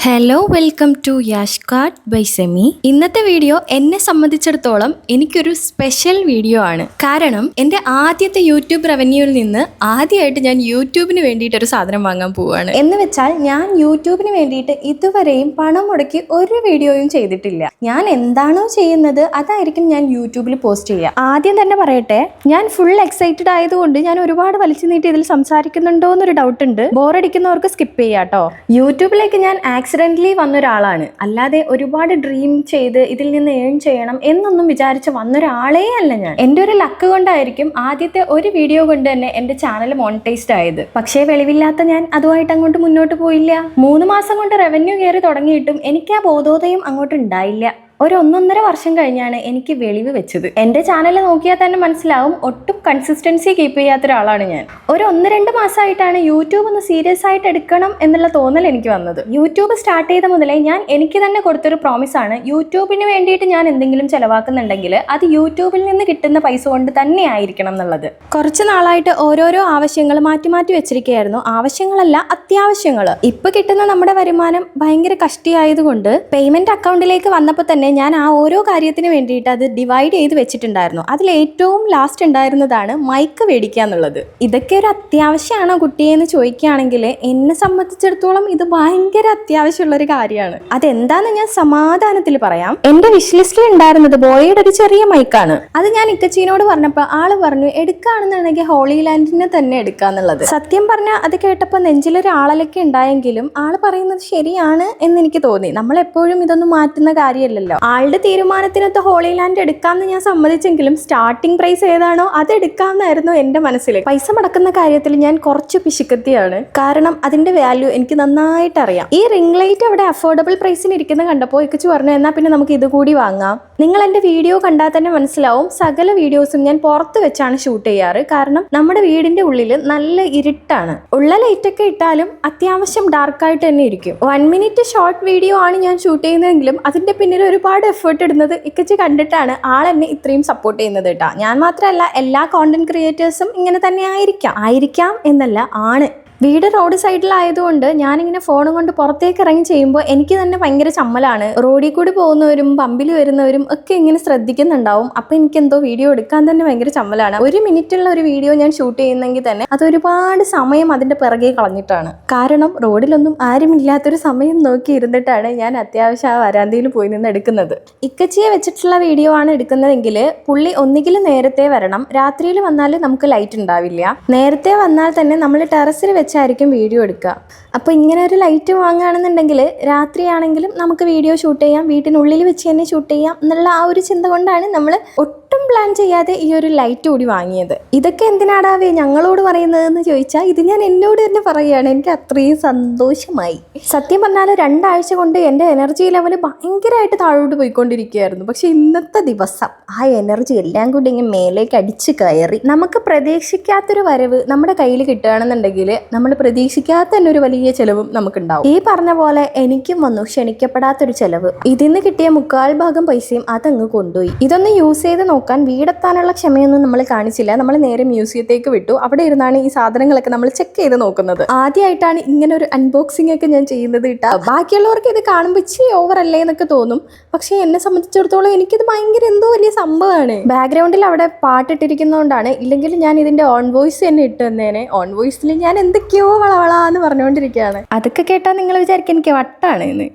Hello welcome to Yash card by Semi. ഇന്നത്തെ video എന്നെ സംബന്ധിച്ചിടത്തോളം എനിക്കൊരു സ്പെഷ്യൽ വീഡിയോ ആണ്. കാരണം എൻ്റെ ആദ്യത്തെ യൂട്യൂബ് റവന്യൂവിൽ നിന്ന് ആദ്യമായിട്ട് ഞാൻ യൂട്യൂബിന് വേണ്ടിയിട്ട് ഒരു സാധനം വാങ്ങാൻ പോവുകയാണ്. എന്ന് വെച്ചാൽ ഞാൻ യൂട്യൂബിന് വേണ്ടിയിട്ട് ഇതുവരെയും പണം മുടക്കി ഒരു വീഡിയോയും ചെയ്തിട്ടില്ല. ഞാൻ എന്താണോ ചെയ്യുന്നത് അതായിരിക്കും ഞാൻ യൂട്യൂബിൽ പോസ്റ്റ് ചെയ്യുക. ആദ്യം തന്നെ പറയട്ടെ, ഞാൻ ഫുൾ എക്സൈറ്റഡ് ആയതുകൊണ്ട് ഞാൻ ഒരുപാട് വലിച്ചു നീട്ടി ഇതിൽ സംസാരിക്കുന്നുണ്ടോ എന്നൊരു ഡൗട്ട് ഉണ്ട്. ബോറടിക്കുന്നവർക്ക് സ്കിപ്പ് ചെയ്യാം കേട്ടോ. യൂട്യൂബിലേക്ക് ഞാൻ ആക്സിഡൻ്റലി വന്ന ഒരാളാണ്, അല്ലാതെ ഒരുപാട് ഡ്രീം ചെയ്ത് ഇതിൽ നിന്ന് ഏൺ ചെയ്യണം എന്നൊന്നും വിചാരിച്ച് വന്നൊരാളേ അല്ല ഞാൻ. എൻ്റെ ഒരു ലക്ക് കൊണ്ടായിരിക്കും ആദ്യത്തെ ഒരു വീഡിയോ കൊണ്ട് തന്നെ എൻ്റെ ചാനൽ മോണിറ്റൈസ്ഡ് ആയത്. പക്ഷേ വെളിവില്ലാത്ത ഞാൻ അതുമായിട്ട് അങ്ങോട്ട് മുന്നോട്ട് പോയില്ല. 3 മാസം കൊണ്ട് റവന്യൂ കയറി തുടങ്ങിയിട്ടും എനിക്ക് ആ ബോധോദയം അങ്ങോട്ട് ഉണ്ടായില്ല. ഒരു 1.5 വർഷം കഴിഞ്ഞാണ് എനിക്ക് വെളിവ് വെച്ചത്. എൻ്റെ ചാനൽ നോക്കിയാൽ തന്നെ മനസ്സിലാവും, ഒട്ടും കൺസിസ്റ്റൻസി കീപ്പ് ചെയ്യാത്ത ഒരാളാണ് ഞാൻ. ഒരു 1-2 മാസമായിട്ടാണ് യൂട്യൂബ് ഒന്ന് സീരിയസ് ആയിട്ട് എടുക്കണം എന്നുള്ള തോന്നൽ എനിക്ക് വന്നത്. യൂട്യൂബ് സ്റ്റാർട്ട് ചെയ്ത മുതലേ ഞാൻ എനിക്ക് തന്നെ കൊടുത്തൊരു പ്രോമിസ് ആണ്, യൂട്യൂബിന് വേണ്ടിയിട്ട് ഞാൻ എന്തെങ്കിലും ചിലവാക്കുന്നുണ്ടെങ്കിൽ അത് യൂട്യൂബിൽ നിന്ന് കിട്ടുന്ന പൈസ കൊണ്ട് തന്നെ ആയിരിക്കണം എന്നുള്ളത്. കുറച്ച് നാളായിട്ട് ഓരോരോ ആവശ്യങ്ങൾ മാറ്റി മാറ്റി വെച്ചിരിക്കുകയായിരുന്നു. ആവശ്യങ്ങളല്ല, അത്യാവശ്യങ്ങൾ. ഇപ്പൊ കിട്ടുന്ന നമ്മുടെ വരുമാനം ഭയങ്കര കഷ്ടിയായതുകൊണ്ട് പേയ്മെന്റ് അക്കൗണ്ടിലേക്ക് വന്നപ്പോൾ തന്നെ ഞാൻ ആ ഓരോ കാര്യത്തിന് വേണ്ടിയിട്ട് അത് ഡിവൈഡ് ചെയ്ത് വെച്ചിട്ടുണ്ടായിരുന്നു. അതിൽ ഏറ്റവും ലാസ്റ്റ് ഉണ്ടായിരുന്നതാണ് മൈക്ക് മേടിക്കുക എന്നുള്ളത്. ഇതൊക്കെ ഒരു അത്യാവശ്യമാണോ കുട്ടിയെന്ന് ചോദിക്കുകയാണെങ്കിൽ എന്നെ സംബന്ധിച്ചിടത്തോളം ഇത് ഭയങ്കര അത്യാവശ്യമുള്ളൊരു കാര്യമാണ്. അതെന്താന്ന് ഞാൻ സമാധാനത്തിൽ പറയാം. എൻ്റെ വിഷ് ലിസ്റ്റിൽ ഉണ്ടായിരുന്നത് ബോയുടെ ഒരു ചെറിയ മൈക്കാണ്. അത് ഞാൻ ഇക്കച്ചീനോട് പറഞ്ഞപ്പോൾ ആള് പറഞ്ഞു, എടുക്കുകയാണെന്നുണ്ടെങ്കിൽ ഹോളി ലാൻഡിനെ തന്നെ എടുക്കാന്നുള്ളത്. സത്യം പറഞ്ഞാൽ അത് കേട്ടപ്പോൾ നെഞ്ചിലൊരു ആളലൊക്കെ ഉണ്ടായെങ്കിലും ആള് പറയുന്നത് ശരിയാണ് എന്ന് എനിക്ക് തോന്നി. നമ്മളെപ്പോഴും ഇതൊന്നും മാറ്റുന്ന കാര്യമല്ലല്ലോ. ആളുടെ തീരുമാനത്തിനൊത്ത് ഹോളി ലാൻഡ് എടുക്കാമെന്ന് ഞാൻ സമ്മതിച്ചെങ്കിലും സ്റ്റാർട്ടിംഗ് പ്രൈസ് ഏതാണോ അത് എടുക്കാമെന്നായിരുന്നു എൻ്റെ മനസ്സിൽ. പൈസ മുടക്കുന്ന കാര്യത്തിൽ ഞാൻ കുറച്ച് പിശുക്കത്തിയാണ്. കാരണം അതിന്റെ വാല്യൂ എനിക്ക് നന്നായിട്ട് അറിയാം. ഈ റിംഗ് ലൈറ്റ് അവിടെ അഫോർഡബിൾ പ്രൈസിന് ഇരിക്കുന്ന കണ്ടപ്പോൾ ഇക്കച്ചു പറഞ്ഞു, എന്നാൽ പിന്നെ നമുക്ക് ഇത് കൂടി വാങ്ങാം. നിങ്ങൾ എൻ്റെ വീഡിയോ കണ്ടാൽ തന്നെ മനസ്സിലാവും, സകല വീഡിയോസും ഞാൻ പുറത്ത് വെച്ചാണ് ഷൂട്ട് ചെയ്യാറ്. കാരണം നമ്മുടെ വീടിന്റെ ഉള്ളിൽ നല്ല ഇരുട്ടാണ്. ഉള്ള ലൈറ്റൊക്കെ ഇട്ടാലും അത്യാവശ്യം ഡാർക്കായിട്ട് തന്നെ ഇരിക്കും. 1 മിനിറ്റ് ഷോർട്ട് വീഡിയോ ആണ് ഞാൻ ഷൂട്ട് ചെയ്യുന്നതെങ്കിലും അതിന്റെ പിന്നിൽ ഒരുപാട് എഫേർട്ട് ഇടുന്നത് ഇക്കച്ചി കണ്ടിട്ടാണ് ആൾ എന്നെ ഇത്രയും സപ്പോർട്ട് ചെയ്യുന്നത് കേട്ടോ. ഞാൻ മാത്രമല്ല, എല്ലാ കോണ്ടന്റ് ക്രിയേറ്റേഴ്സും ഇങ്ങനെ തന്നെ ആയിരിക്കാം എന്നല്ല, ആണ്. വീട് റോഡ് സൈഡിലായതുകൊണ്ട് ഞാനിങ്ങനെ ഫോണും കൊണ്ട് പുറത്തേക്ക് ഇറങ്ങി ചെയ്യുമ്പോൾ എനിക്ക് തന്നെ ഭയങ്കര ചമ്മലാണ്. റോഡിൽ കൂടി പോകുന്നവരും പമ്പിൽ വരുന്നവരും ഒക്കെ ഇങ്ങനെ ശ്രദ്ധിക്കുന്നുണ്ടാവും. അപ്പം എനിക്ക് എന്തോ വീഡിയോ എടുക്കാൻ തന്നെ ഭയങ്കര ചമ്മലാണ്. 1 മിനിറ്റുള്ള ഒരു വീഡിയോ ഞാൻ ഷൂട്ട് ചെയ്യുന്നെങ്കിൽ തന്നെ അത് ഒരുപാട് സമയം അതിൻ്റെ പിറകെ കളഞ്ഞിട്ടാണ്. കാരണം റോഡിലൊന്നും ആരുമില്ലാത്തൊരു സമയം നോക്കി ഇരുന്നിട്ടാണ് ഞാൻ അത്യാവശ്യം ആ വരാന്തയിൽ പോയി നിന്ന് എടുക്കുന്നത്. ഇക്കച്ചിയെ വെച്ചിട്ടുള്ള വീഡിയോ ആണ് എടുക്കുന്നതെങ്കിൽ പുള്ളി ഒന്നുകിലും നേരത്തെ വരണം. രാത്രിയിൽ വന്നാൽ നമുക്ക് ലൈറ്റ് ഉണ്ടാവില്ല. നേരത്തെ വന്നാൽ തന്നെ നമ്മൾ ടെറസിൽ വെച്ചായിരിക്കും വീഡിയോ എടുക്കുക. അപ്പോൾ ഇങ്ങനെ ഒരു ലൈറ്റ് വാങ്ങുകയാണെന്നുണ്ടെങ്കിൽ രാത്രിയാണെങ്കിലും നമുക്ക് വീഡിയോ ഷൂട്ട് ചെയ്യാം, വീട്ടിനുള്ളിൽ വെച്ച് തന്നെ ഷൂട്ട് ചെയ്യാം എന്നുള്ള ആ ഒരു ചിന്ത കൊണ്ടാണ് നമ്മൾ ഒട്ടും പ്ലാൻ ചെയ്യാതെ ഈ ഒരു ലൈറ്റ് കൂടി വാങ്ങിയത്. ഇതൊക്കെ എന്തിനാടാവേ ഞങ്ങളോട് പറയുന്നതെന്ന് ചോദിച്ചാൽ ഇത് ഞാൻ എന്നോട് തന്നെ പറയുകയാണ്. എനിക്ക് അത്രയും സന്തോഷമായി. സത്യം പറഞ്ഞാൽ 2 ആഴ്ച കൊണ്ട് എൻ്റെ എനർജി ലെവൽ ഭയങ്കരമായിട്ട് താഴോട്ട് പോയിക്കൊണ്ടിരിക്കുകയായിരുന്നു. പക്ഷെ ഇന്നത്തെ ദിവസം ആ എനർജി എല്ലാം കൂടി ഇങ്ങനെ മേലേക്ക് അടിച്ച് കയറി. നമുക്ക് പ്രതീക്ഷിക്കാത്തൊരു വരവ് നമ്മുടെ കയ്യിൽ കിട്ടുകയാണെന്നുണ്ടെങ്കിൽ നമ്മൾ പ്രതീക്ഷിക്കാത്ത തന്നെ ഒരു വലിയ ചെലവും നമുക്കുണ്ടാവും. ഈ പറഞ്ഞ പോലെ എനിക്കും വന്നു ക്ഷണിക്കപ്പെടാത്തൊരു ചെലവ്. ഇതിന്ന് കിട്ടിയ 1/4 ഭാഗം പൈസയും അതങ്ങ് കൊണ്ടുപോയി. ഇതൊന്ന് യൂസ് ചെയ്ത് നോക്കാൻ വീടെത്താനുള്ള ക്ഷമയൊന്നും നമ്മൾ കാണിച്ചില്ല. നമ്മൾ നേരെ മ്യൂസിയത്തേക്ക് വിട്ടു. അവിടെ ഇരുന്നാണ് ഈ സാധനങ്ങളൊക്കെ നമ്മൾ ചെക്ക് ചെയ്ത് നോക്കുന്നത്. ആദ്യമായിട്ടാണ് ഇങ്ങനെ ഒരു അൺബോക്സിംഗ് ഒക്കെ ഞാൻ ചെയ്യുന്നത് കേട്ടോ. ബാക്കിയുള്ളവർക്ക് ഇത് കാണുമ്പോൾ ഇച്ചിരി ഓവർ അല്ലേ എന്നൊക്കെ തോന്നും. പക്ഷെ എന്നെ സംബന്ധിച്ചിടത്തോളം എനിക്കിത് ഭയങ്കര എന്തോ വലിയ സംഭവമാണ്. ബാക്ക്ഗ്രൗണ്ടിൽ അവിടെ പാട്ടിട്ടിരിക്കുന്നതുകൊണ്ടാണ്. ഇല്ലെങ്കിൽ ഞാൻ ഇതിന്റെ ഓൺ വോയിസ് തന്നെ ഇട്ട് തന്നേനെ. ഓൺ വോയിസിൽ ഞാൻ എന്തൊക്കെയോ വളവളാന്ന് പറഞ്ഞുകൊണ്ടിരിക്കുകയാണ്. അതൊക്കെ കേട്ടാൽ നിങ്ങൾ വിചാരിക്കും എനിക്ക് വട്ടാണ് എന്ന്.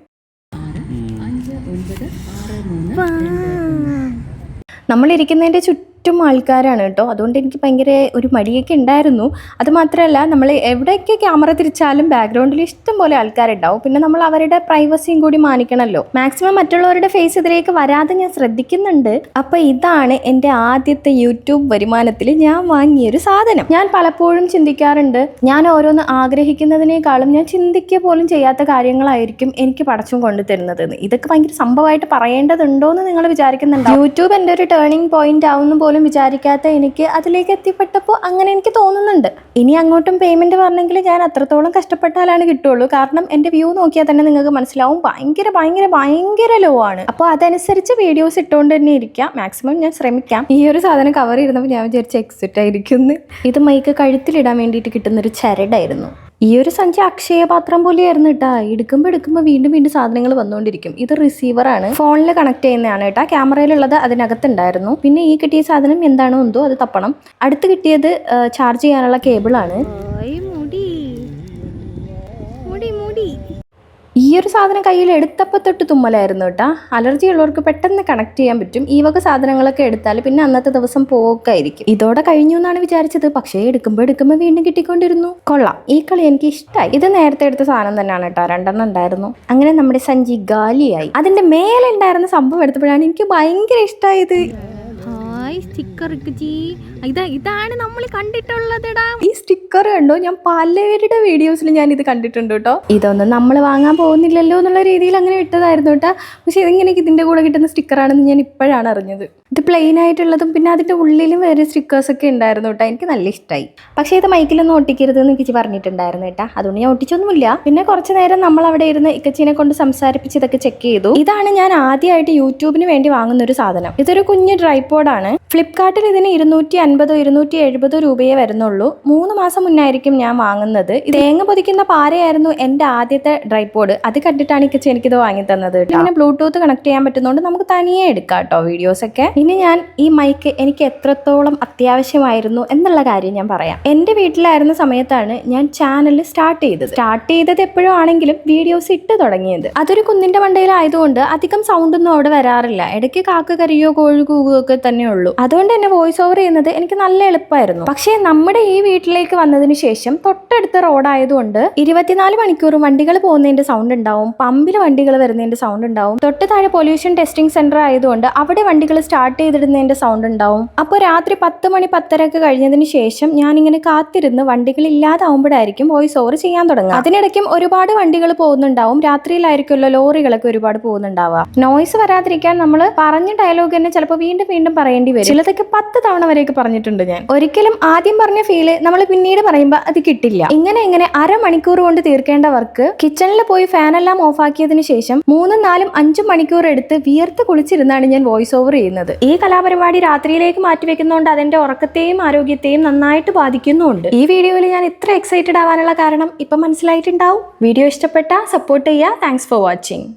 നമ്മളിരിക്കുന്നതിൻ്റെ ചുറ്റും ആൾക്കാരാണ് കേട്ടോ. അതുകൊണ്ട് എനിക്ക് ഭയങ്കര ഒരു മടിയൊക്കെ ഉണ്ടായിരുന്നു. അതുമാത്രമല്ല, നമ്മൾ എവിടെയൊക്കെ ക്യാമറ തിരിച്ചാലും ബാക്ക്ഗ്രൗണ്ടിൽ ഇഷ്ടം പോലെ ആൾക്കാരുണ്ടാവും. പിന്നെ നമ്മൾ അവരുടെ പ്രൈവസിയും കൂടി മാനിക്കണമല്ലോ. മാക്സിമം മറ്റുള്ളവരുടെ ഫേസ് ഇതിലേക്ക് വരാതെ ഞാൻ ശ്രദ്ധിക്കുന്നുണ്ട്. അപ്പോൾ ഇതാണ് എൻ്റെ ആദ്യത്തെ യൂട്യൂബ് വരുമാനത്തിൽ ഞാൻ വാങ്ങിയൊരു സാധനം. ഞാൻ പലപ്പോഴും ചിന്തിക്കാറുണ്ട്, ഞാൻ ഓരോന്ന് ആഗ്രഹിക്കുന്നതിനേക്കാളും ഞാൻ ചിന്തിക്കുക പോലും ചെയ്യാത്ത കാര്യങ്ങളായിരിക്കും എനിക്ക് പടച്ചും കൊണ്ടു തരുന്നതെന്ന്. ഇതൊക്കെ ഭയങ്കര സംഭവമായിട്ട് പറയേണ്ടതുണ്ടോ എന്ന് നിങ്ങൾ വിചാരിക്കുന്നുണ്ടോ? യൂട്യൂബ് എൻ്റെ ഒരു ടേണിംഗ് പോയിന്റ് ആവുന്ന പോലും വിചാരിക്കാത്ത എനിക്ക് അതിലേക്ക് എത്തിപ്പെട്ടപ്പോൾ അങ്ങനെ എനിക്ക് തോന്നുന്നുണ്ട്. ഇനി അങ്ങോട്ടും പേയ്മെന്റ് പറഞ്ഞെങ്കിൽ ഞാൻ അത്രത്തോളം കഷ്ടപ്പെട്ടാലാണ് കിട്ടുള്ളൂ. കാരണം എൻ്റെ വ്യൂ നോക്കിയാൽ തന്നെ നിങ്ങൾക്ക് മനസ്സിലാവും, ഭയങ്കര ഭയങ്കര ഭയങ്കര ലോ ആണ്. അപ്പോൾ അതനുസരിച്ച് വീഡിയോസ് ഇട്ടുകൊണ്ട് തന്നെ ഇരിക്കാം. മാക്സിമം ഞാൻ ശ്രമിക്കാം. ഈ ഒരു സാധനം കവർ ചെയ്തപ്പോൾ ഞാൻ വിചാരിച്ച എക്സിറ്റ് ആയിരിക്കും. ഇത് മൈക്ക് കഴുത്തിലിടാൻ വേണ്ടിയിട്ട് കിട്ടുന്നൊരു ചരടായിരുന്നു. ഈ ഒരു സഞ്ചി അക്ഷയപാത്രം പോലെയായിരുന്നു കേട്ടാ. എടുക്കുമ്പോൾ വീണ്ടും സാധനങ്ങൾ വന്നുകൊണ്ടിരിക്കും. ഇത് റിസീവറാണ്, ഫോണിൽ കണക്ട് ചെയ്യുന്നതാണ് കേട്ടാ. ക്യാമറയിലുള്ളത് അതിനകത്തുണ്ടായിരുന്നു. പിന്നെ ഈ കിട്ടിയ സാധനം എന്താണോ എന്തോ അത് തപ്പണം. അടുത്ത് കിട്ടിയത് ചാർജ് ചെയ്യാനുള്ള കേബിളാണ്. ഈ ഒരു സാധനം കയ്യിൽ എടുത്തപ്പോൾ തൊട്ട് തുമ്മലായിരുന്നു കേട്ടാ. അലർജി ഉള്ളവർക്ക് പെട്ടെന്ന് കണക്ട് ചെയ്യാൻ പറ്റും. ഈ വക സാധനങ്ങളൊക്കെ എടുത്താൽ പിന്നെ അന്നത്തെ ദിവസം പോക്കായിരിക്കും. ഇതോടെ കഴിഞ്ഞു എന്നാണ് വിചാരിച്ചത്. പക്ഷേ എടുക്കുമ്പോൾ വീണ്ടും കിട്ടിക്കൊണ്ടിരുന്നു. കൊള്ളാം, ഈ കളി എനിക്ക് ഇഷ്ടമായി. ഇത് നേരത്തെ എടുത്ത സാധനം തന്നെയാണ് കേട്ടോ. 2 ഉണ്ടായിരുന്നു. അങ്ങനെ നമ്മുടെ സഞ്ചി ഗാലിയായി. അതിന്റെ മേലെ ഉണ്ടായിരുന്ന സംഭവം എടുത്തപ്പോഴാണ് എനിക്ക് ഭയങ്കര ഇഷ്ടമായത്. സ്റ്റിക്കർ ഇതാണ് നമ്മൾ കണ്ടിട്ടുള്ളതെടാ. ഈ സ്റ്റിക്കർ കണ്ടോ, ഞാൻ പലവരുടെ വീഡിയോസിൽ ഞാൻ ഇത് കണ്ടിട്ടുണ്ട് കേട്ടോ. ഇതൊന്നും നമ്മൾ വാങ്ങാൻ പോകുന്നില്ലല്ലോ എന്നുള്ള രീതിയിൽ അങ്ങനെ ഇട്ടതായിരുന്നു കേട്ടോ. പക്ഷെ ഇതെങ്ങനെ ഇതിന്റെ കൂടെ കിട്ടുന്ന സ്റ്റിക്കറാണെന്ന് ഞാൻ ഇപ്പോഴാണ് അറിഞ്ഞത്. ഇത് പ്ലെയിൻ ആയിട്ടുള്ളതും പിന്നെ അതിന്റെ ഉള്ളിലും വേറെ സ്റ്റിക്കേഴ്സ് ഒക്കെ ഉണ്ടായിരുന്നു കേട്ടോ. എനിക്ക് നല്ല ഇഷ്ടമായി. പക്ഷേ ഇത് മൈക്കിലൊന്നും ഒട്ടിക്കരുതെന്ന് ഇക്കച്ചി പറഞ്ഞിട്ടുണ്ടായിരുന്നു കേട്ടോ. അതുകൊണ്ട് ഞാൻ ഒട്ടിച്ചൊന്നുമില്ല. പിന്നെ കുറച്ച് നേരം നമ്മൾ അവിടെ ഇരുന്ന് ഇക്കച്ചിനെ കൊണ്ട് സംസാരിപ്പിച്ച് ഇതൊക്കെ ചെക്ക് ചെയ്തു. ഇതാണ് ഞാൻ ആദ്യമായിട്ട് യൂട്യൂബിന് വേണ്ടി വാങ്ങുന്ന ഒരു സാധനം. ഇതൊരു കുഞ്ഞ് ട്രൈപോഡാണ്. ഫ്ലിപ്കാർട്ടിൽ ഇതിന് 250 270 രൂപയേ വരുന്നുള്ളൂ. 3 മാസം മുന്നായിരിക്കും ഞാൻ വാങ്ങുന്നത്. തേങ്ങ പൊതിക്കുന്ന പാരയായിരുന്നു എൻ്റെ ആദ്യത്തെ ട്രൈപോഡ്. അത് കണ്ടിട്ടാണ് ഇക്കച്ചി എനിക്കിത് വാങ്ങി തന്നത്. ഇങ്ങനെ ബ്ലൂടൂത്ത് കണക്ട് ചെയ്യാൻ പറ്റുന്നതുകൊണ്ട് നമുക്ക് തനിയെ എടുക്കാം കേട്ടോ വീഡിയോസ് ഒക്കെ. ഇനി ഞാൻ ഈ മൈക്ക് എനിക്ക് എത്രത്തോളം അത്യാവശ്യമായിരുന്നു എന്നുള്ള കാര്യം ഞാൻ പറയാം. എൻ്റെ വീട്ടിലായിരുന്ന സമയത്താണ് ഞാൻ ചാനൽ സ്റ്റാർട്ട് ചെയ്തത് എപ്പോഴും ആണെങ്കിലും വീഡിയോസ് ഇട്ട് തുടങ്ങിയത്. അതൊരു കുന്നിന്റെ മണ്ടയിലായതുകൊണ്ട് അധികം സൗണ്ട് ഒന്നും അവിടെ വരാറില്ല. ഇടയ്ക്ക് കാക്ക കരിയോ കോഴി കൂകുകയോ ഒക്കെ തന്നെ ഉള്ളൂ. അതുകൊണ്ട് തന്നെ വോയിസ് ഓവർ ചെയ്യുന്നത് എനിക്ക് നല്ല എളുപ്പമായിരുന്നു. പക്ഷേ നമ്മുടെ ഈ വീട്ടിലേക്ക് വന്നതിന് ശേഷം തൊട്ടടുത്ത റോഡായതുകൊണ്ട് 24 മണിക്കൂറും വണ്ടികൾ പോകുന്നതിന്റെ സൗണ്ട് ഉണ്ടാവും, പമ്പിൽ വണ്ടികൾ വരുന്നതിന്റെ സൗണ്ട് ഉണ്ടാവും. തൊട്ട് താഴെ പൊല്യൂഷൻ ടെസ്റ്റിംഗ് സെന്റർ ആയതുകൊണ്ട് അവിടെ വണ്ടികൾ സ്റ്റാർട്ട് ചെയ്തിടുന്നതിന്റെ സൗണ്ട് ഉണ്ടാവും. അപ്പോൾ രാത്രി 10 മണി 10:30 കഴിഞ്ഞതിന് ശേഷം ഞാനിങ്ങനെ കാത്തിരുന്ന് വണ്ടികൾ ഇല്ലാതാവുമ്പോഴായിരിക്കും വോയിസ് ഓവർ ചെയ്യാൻ തുടങ്ങുക. അതിനിടയ്ക്കും ഒരുപാട് വണ്ടികൾ പോകുന്നുണ്ടാവും. രാത്രിയിലായിരിക്കുമല്ലോ ലോറികളൊക്കെ ഒരുപാട് പോകുന്നുണ്ടാവുക. നോയ്സ് വരാതിരിക്കാൻ നമ്മൾ പറഞ്ഞ ഡയലോഗ് തന്നെ ചിലപ്പോൾ വീണ്ടും പറയേണ്ടി വരും. ചിലതൊക്കെ 10 തവണ വരെയൊക്കെ പറഞ്ഞിട്ടുണ്ട് ഞാൻ. ഒരിക്കലും ആദ്യം പറഞ്ഞ ഫീല് നമ്മൾ പിന്നീട് പറയുമ്പോൾ അത് കിട്ടില്ല. ഇങ്ങനെ അരമണിക്കൂർ കൊണ്ട് തീർക്കേണ്ട വർക്ക് കിച്ചണിൽ പോയി ഫാനെല്ലാം ഓഫ് ആക്കിയതിനു ശേഷം 3, 4, 5 മണിക്കൂർ എടുത്ത് വിയർത്ത് കുളിച്ചിരുന്നാണ് ഞാൻ വോയിസ് ഓവർ ചെയ്യുന്നത്. ഈ കലാപരിപാടി രാത്രിയിലേക്ക് മാറ്റിവെക്കുന്നതുകൊണ്ട് അതിന്റെ ഉറക്കത്തെയും ആരോഗ്യത്തെയും നന്നായിട്ട് ബാധിക്കുന്നുണ്ട്. ഈ വീഡിയോയിൽ ഞാൻ ഇത്ര എക്സൈറ്റഡ് ആവാനുള്ള കാരണം ഇപ്പം മനസ്സിലായിട്ടുണ്ടാവും. വീഡിയോ ഇഷ്ടപ്പെട്ട സപ്പോർട്ട് ചെയ്യുക. Thanks for watching.